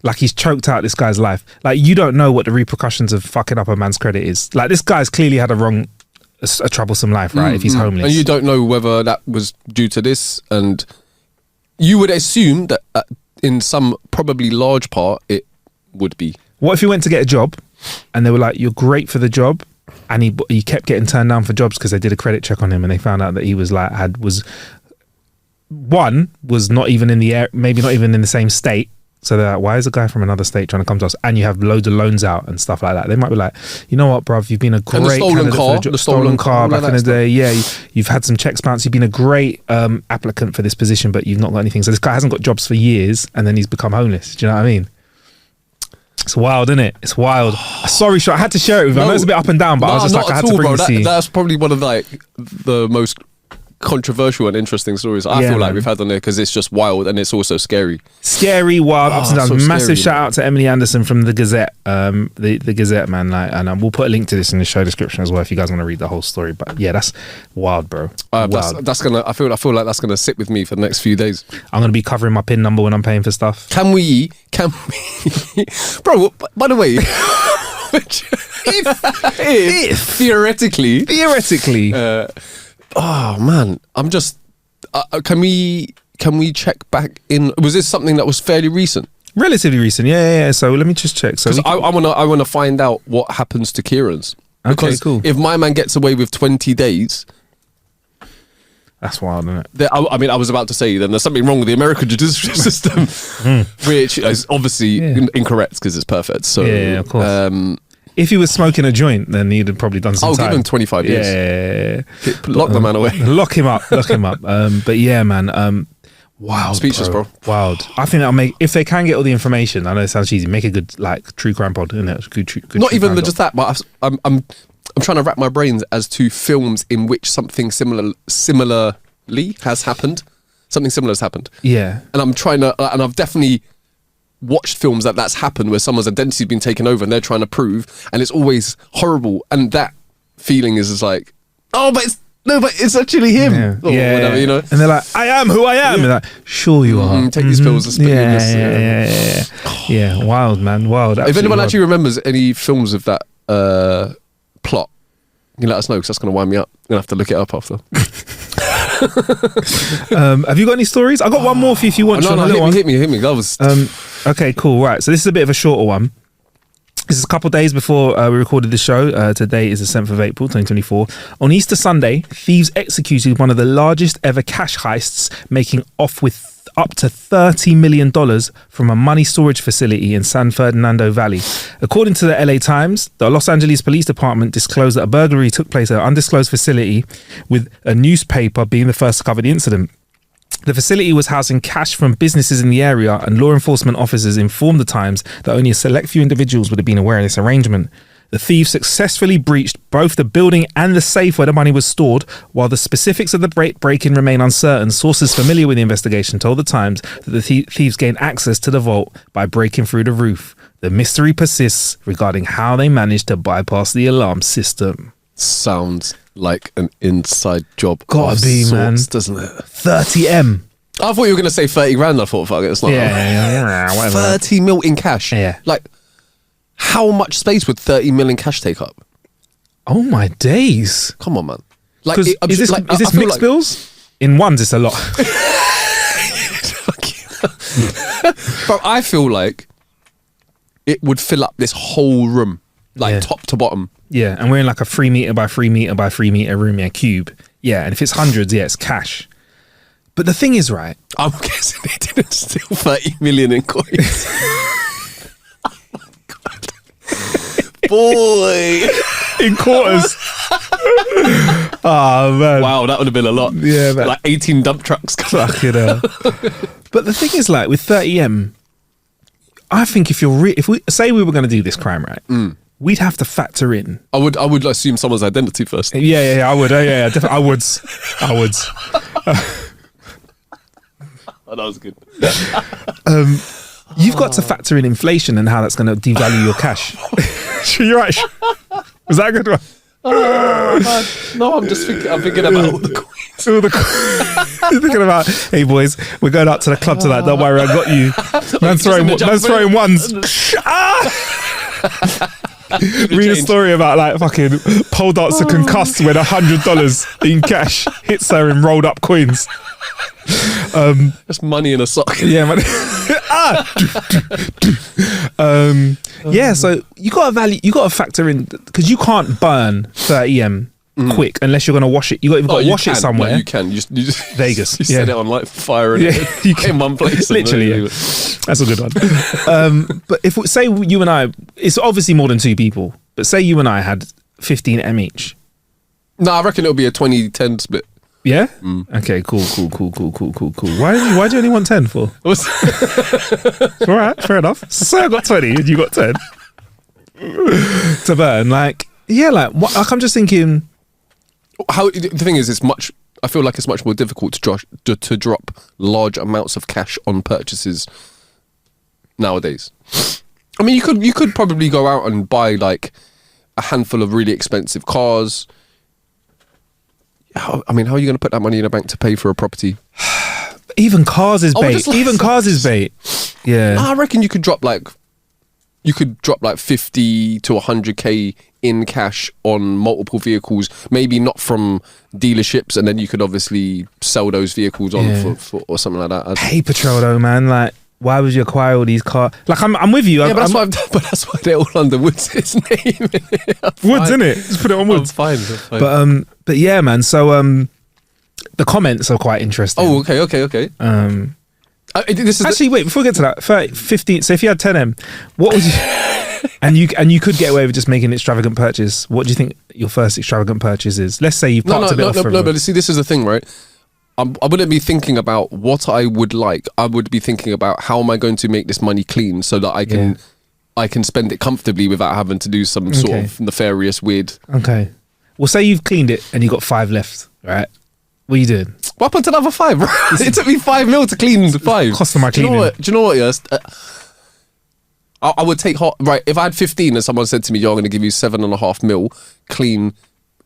Like he's choked out this guy's life. Like you don't know what the repercussions of fucking up a man's credit is. Like this guy's clearly had a troublesome life, right? If he's homeless. And you don't know whether that was due to this, and you would assume that in some probably large part it would be. What if he went to get a job and they were like, you're great for the job, and he kept getting turned down for jobs because they did a credit check on him and they found out that he was like was not even in the air, maybe not even in the same state. So they're like, why is a guy from another state trying to come to us? And you have loads of loans out and stuff like that. They might be like, you know what, bruv, you've been a great candidate for the job. The stolen car back in the day. Yeah, you've had some checks bounced. You've been a great applicant for this position, but you've not got anything. So this guy hasn't got jobs for years, and then he's become homeless. Do you know what I mean? It's wild, isn't it? It's wild. Sorry, I had to share it with you. I know it's a bit up and down, but I was just like, I had to bring this to you. That's probably one of like the most controversial and interesting stories I feel like we've had on there, because it's just wild and it's also scary. Scary, wild, ups and downs. So massive shout out to Emily Anderson from the Gazette, the Gazette, man. Like, and we'll put a link to this in the show description as well if you guys want to read the whole story. But yeah, that's wild, bro. Wild. That's gonna. I feel like that's gonna sit with me for the next few days. I'm gonna be covering my PIN number when I'm paying for stuff. Can we, bro? By the way. if theoretically. Oh man, I'm just. Can we check back in? Was this something that was fairly recent? Relatively recent, yeah. So let me just check. So I wanna find out what happens to Kieran's. Because cool. If my man gets away with 20 days, That's wild, isn't it? I mean, I was about to say then there's something wrong with the American judicial system, which is obviously incorrect because it's perfect. So Yeah, of course. If he was smoking a joint, then he'd have probably done some time. give him 25 years. Yeah. Lock the man away. Lock him up. But yeah, man. Wild. Speechless, bro. Wild. I think that'll make, if they can get all the information, I know it sounds cheesy, make a good like true crime pod, isn't it? Good Not true even crime just that, but I'm trying to wrap my brains as to films in which something similarly has happened. Something similar has happened. Yeah. And I'm trying to, and I've definitely watched films that's happened where someone's identity's been taken over and they're trying to prove, and it's always horrible. And that feeling is just like, oh, but it's actually him. Yeah. Or whatever, you know? And they're like, I am who I am. And like, sure you are. Take these pills and spit in this. Yeah, wild, man. Wild. If anyone wild. actually remembers any films of that plot, you can let us know because that's going to wind me up. I'm going to have to look it up after. Have you got any stories? I got one more for you if you want. No, hit me. That was... Okay, cool. Right. So this is a bit of a shorter one. This is a couple of days before we recorded the show. Today is the 7th of April, 2024. On Easter Sunday, thieves executed one of the largest ever cash heists, making off with up to $30 million from a money storage facility in San Fernando Valley. According to the LA Times, the Los Angeles Police Department disclosed that a burglary took place at an undisclosed facility, with a newspaper being the first to cover the incident. The facility was housing cash from businesses in the area, and law enforcement officers informed the Times that only a select few individuals would have been aware of this arrangement. The thieves successfully breached both the building and the safe where the money was stored. While the specifics of the break-in remain uncertain, sources familiar with the investigation told the Times that the thieves gained access to the vault by breaking through the roof. The mystery persists regarding how they managed to bypass the alarm system. Sounds like an inside job. Gotta be, sorts, man. Doesn't it? 30M. I thought you were going to say 30 grand. I thought, fuck it, it's not. Yeah, whatever. 30 mil in cash. Yeah. Like, how much space would 30 mil in cash take up? Oh my days. Come on, man. Like, Is this mixed bills? In ones, it's a lot. Bro, I feel like it would fill up this whole room, like top to bottom. Yeah, and we're in like a 3 meter by 3 meter by 3 meter room, cube. Yeah, and if it's hundreds, it's cash. But the thing is, right? I'm guessing they didn't steal 30 million in coins. Oh my God. Boy. In quarters. Oh, man. Wow, that would have been a lot. Yeah, man. Like 18 dump trucks. Fucking hell. But the thing is, like, with 30M, I think if we say we were going to do this crime, right? We'd have to factor in. I would assume someone's identity first. Yeah, I would. Yeah, definitely. I would. Oh, that was good. You've got to factor in inflation and how that's going to devalue your cash. You're right. Was that a good one? No, I'm thinking about all the coins. You're thinking about, hey boys, we're going out to the club tonight. Don't worry, I got you. Man's throwing ones. Read a story about like fucking pole dancer concussed when $100 in cash hits her in rolled up coins. That's money in a sock. Yeah, man. Yeah, so you got to factor in, because you can't burn 30M quick unless you're going to wash it. You've got to wash it somewhere. No, you can. You just Vegas. You set it on like fire and you can, in one place. Literally, yeah. That's a good one. But if say you and I, it's obviously more than two people, but say you and I had 15M each. No, I reckon it'll be a 20-10 split. Yeah? Okay, cool. Why do you only want 10 for? All right, fair enough. So I got 20 and you got 10 to burn. Like, yeah, like I'm just thinking. How the thing is, I feel like it's much more difficult to drop large amounts of cash on purchases nowadays. I mean, you could probably go out and buy like a handful of really expensive cars. How are you going to put that money in a bank to pay for a property? Even cars is bait. Yeah. I reckon you could drop like 50 to 100k in cash on multiple vehicles, maybe not from dealerships, and then you could obviously sell those vehicles on for or something like that. Paper trail though, man. Like, why would you acquire all these cars? Like, I'm with you. Yeah, but that's why they're all under Woods' name. Woods, innit? Just put it on Woods. I'm fine. But yeah, man. So The comments are quite interesting. Oh, okay. This is Actually, wait, before we get to that, 30, 15, so if you had 10M, what would you, and you could get away with just making an extravagant purchase, what do you think your first extravagant purchase is? Let's say you parked a bit off for no, but see, this is the thing, right? I wouldn't be thinking about what I would like. I would be thinking about how am I going to make this money clean so that I can spend it comfortably without having to do some sort of nefarious, weird... Okay. Well, say you've cleaned it and you got 5 left, right? What are you doing? What happened to another 5, bro? It took me 5 mil to clean the 5. Cost of my cleaning. Do you know what, yes? I would take... Right, if I had 15 and someone said to me, you're going to give you 7.5 mil clean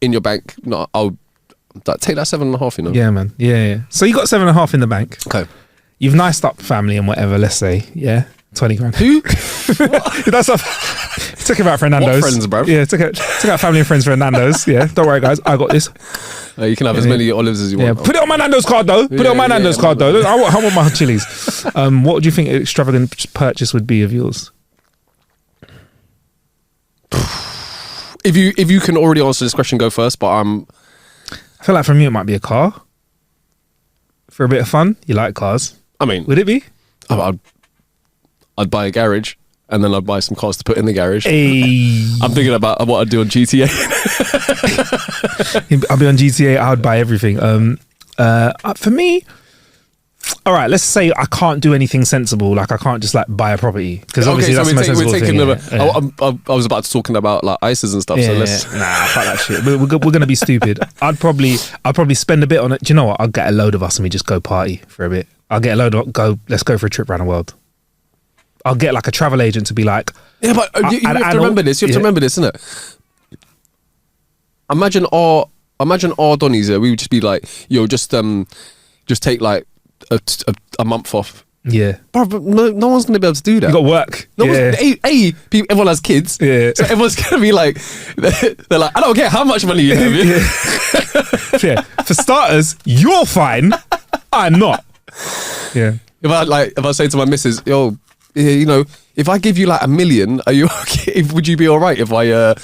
in your bank, no, I'll take that 7.5, you know? Yeah, man. Yeah. So you got 7.5 in the bank. Okay. You've niced up family and whatever, let's say, yeah? 20 grand. Who? That's up. Took him out for a Nando's. What friends, bro? Yeah, took out family and friends for a Nando's. Yeah, don't worry, guys. I got this. You can have as many olives as you want. Put it on my Nando's card, though. Put it on my Nando's card, though. I want my chilies. What would you think an extravagant purchase would be of yours? If you can already answer this question, go first. But I feel like for me it might be a car. For a bit of fun, you like cars. I mean, would it be? I'd buy a garage and then I'd buy some cars to put in the garage. Hey. I'm thinking about what I'd do on GTA. I'll be on GTA. I would buy everything. For me, all right. Let's say I can't do anything sensible. Like I can't just like buy a property because obviously that's the most sensible thing. I was about to talking about like ISIS and stuff. Yeah, so let's nah, fuck that shit. We're gonna be stupid. I'd probably spend a bit on it. Do you know what? I'll get a load of us and we just go party for a bit. I'll get a load of let's go for a trip around the world. I'll get like a travel agent to be like, yeah, but you have to remember this. You have to remember this, isn't it? Imagine our Donnies here. We would just be like, yo, just take like a month off. Yeah, bro, but no one's gonna be able to do that. You got work. Everyone has kids. Yeah, so everyone's gonna be like, they're like, I don't care how much money you have. Yeah. For starters, you're fine. I'm not. Yeah. If I say to my missus, yo, you know, if I give you like $1 million, are you okay? Would you be all right if I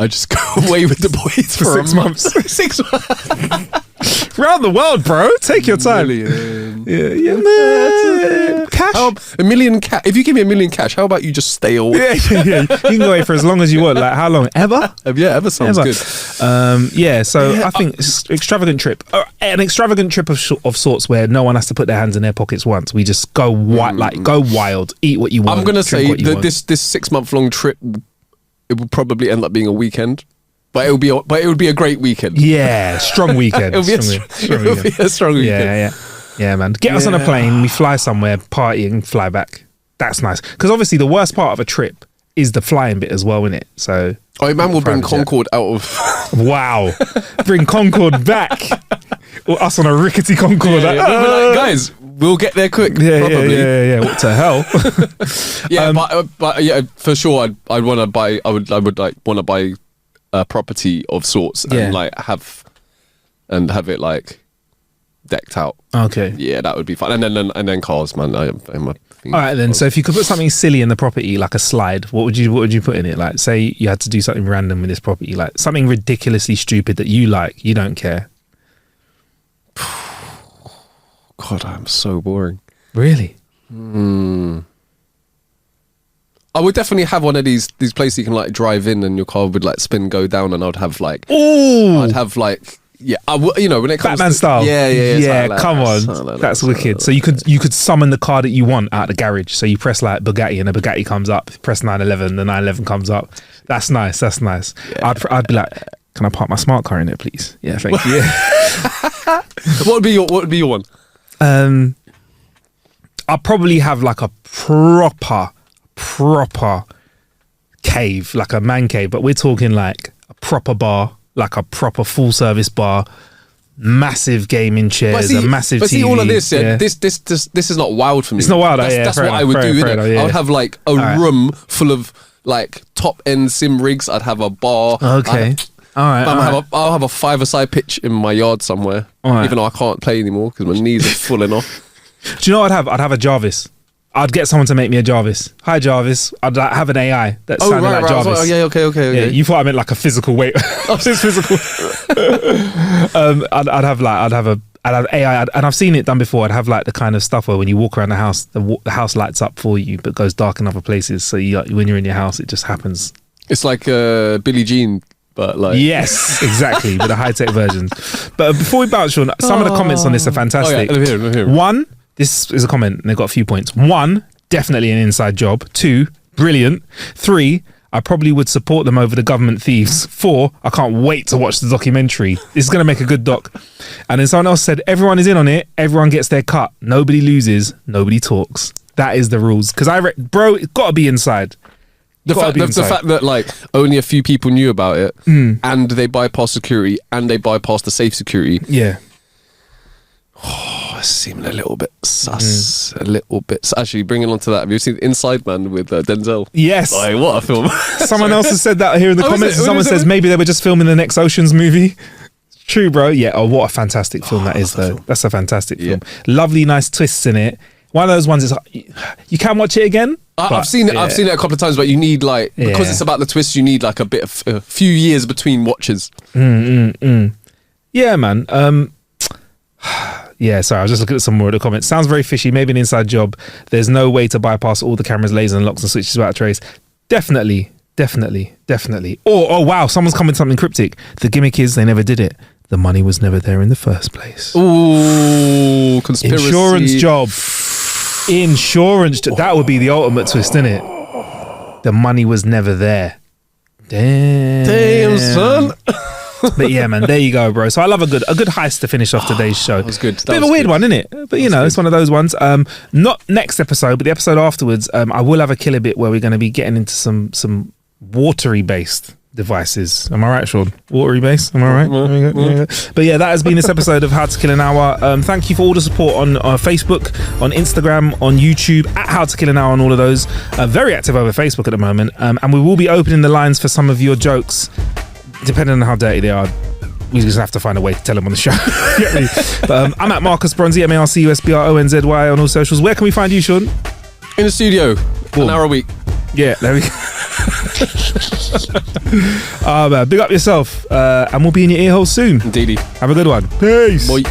just go away with the boys for 6 months? 6 months. Round the world, bro. Take your time. Yeah, man. Cash. $1 million cash. If you give me $1 million cash, how about you just stay away? Yeah. You can go away for as long as you want. Like how long? Ever? Yeah, ever sounds good. So I think extravagant trip, an extravagant trip of sorts where no one has to put their hands in their pockets once. We just go go wild, eat what you want. I'm gonna say that this 6 month long trip, it will probably end up being a weekend. But it would be a great weekend. Yeah, strong weekend. It would be a strong weekend. Yeah, man. Get us on a plane, we fly somewhere, party and fly back. That's nice. Because obviously the worst part of a trip is the flying bit as well, innit? So man will bring Concorde out of... Wow. Bring Concorde back. Or us on a rickety Concorde. We'll be like, guys, we'll get there quick. Probably. Yeah. What the hell? But yeah, for sure, I would like want to buy a property of sorts and like have it like decked out. Okay. Yeah, that would be fun. And then cars, man. All right then. So if you could put something silly in the property, like a slide, what would you put in it? Like, say you had to do something random with this property, like something ridiculously stupid that you like, you don't care. God, I'm so boring. Really? I would definitely have one of these places you can like drive in and your car would like spin, go down, and I'd have like, when it comes Batman style. Yeah. Come on, that's wicked. So you could summon the car that you want out of the garage. So you press like Bugatti and the Bugatti comes up. Press 911, the 911 comes up. That's nice. Yeah. I'd be like, can I park my smart car in it, please? Yeah, thank you. Yeah. What would be your one? I'll probably have like a proper cave, like a man cave, but we're talking like a proper bar, like a proper full service bar, massive gaming chairs, a massive TV. See all of this, this is not wild for me. It's not wild. That's what I would do. I would have like a room full of like top end sim rigs. I'd have a bar. Okay. I'll have a 5-a-side pitch in my yard somewhere, even though I can't play anymore because my knees are falling off. Do you know what I'd have? I'd have a Jarvis. I'd get someone to make me a Jarvis. Hi Jarvis. I'd have an AI that sounded like Jarvis. Oh, yeah, okay. Yeah, you thought I meant like a physical weight. It's physical. I'd have AI, and I've seen it done before. I'd have like the kind of stuff where when you walk around the house, the house lights up for you, but goes dark in other places. So when you're in your house, it just happens. It's like Billie Jean, but like yes, exactly, with the high tech versions. But before we bounce, Sean, some of the comments on this are fantastic. Oh, yeah, let me hear it. One, this is a comment, and they've got a few points. 1, definitely an inside job. 2, brilliant. 3, I probably would support them over the government thieves. 4, I can't wait to watch the documentary. This is going to make a good doc. And then someone else said, everyone is in on it. Everyone gets their cut. Nobody loses. Nobody talks. That is the rules. Because bro, it's got to be inside. The fact that like only a few people knew about it, and they bypassed security, and they bypassed the safe security. Yeah. Oh, it seemed a little bit sus. A little bit. Actually, bringing on to that, have you seen Inside Man with Denzel? Yes. Like, what a film. Someone else has said that here in the comments. Someone says maybe they were just filming the next Ocean's movie. True, bro. Yeah. Oh, what a fantastic film that is, though. That's a fantastic film. Lovely, nice twists in it. One of those ones is you can watch it again. I've seen it. I've seen it a couple of times, but you need like because it's about the twists. You need like a few years between watches. Yeah, man. Yeah, sorry, I was just looking at some more of the comments. Sounds very fishy, maybe an inside job. There's no way to bypass all the cameras, lasers and locks and switches without a trace. Definitely. Oh wow, someone's commented something cryptic. The gimmick is they never did it. The money was never there in the first place. Ooh, conspiracy. Insurance job. That would be the ultimate twist, innit? The money was never there. Damn, son. But yeah, man, there you go, bro. So I love a good heist to finish off today's show. That was good. Bit of a weird one, isn't it? But you know, it's one of those ones. Not next episode, but the episode afterwards. I will have a killer bit where we're going to be getting into some watery based devices. Am I right, Sean? Watery based. Am I right? But yeah, that has been this episode of How to Kill an Hour. Thank you for all the support on Facebook, on Instagram, on YouTube at How to Kill an Hour, on all of those. Very active over Facebook at the moment, and we will be opening the lines for some of your jokes. Depending on how dirty they are, we just have to find a way to tell them on the show. But I'm at Marcus Bronzy, MarcusBronzy on all socials. Where can we find you, Sean? In the studio. Boom. An hour a week. Yeah, there we go. Man, big up yourself, and we'll be in your ear hole soon. Indeedy. Have a good one. Peace. Bye.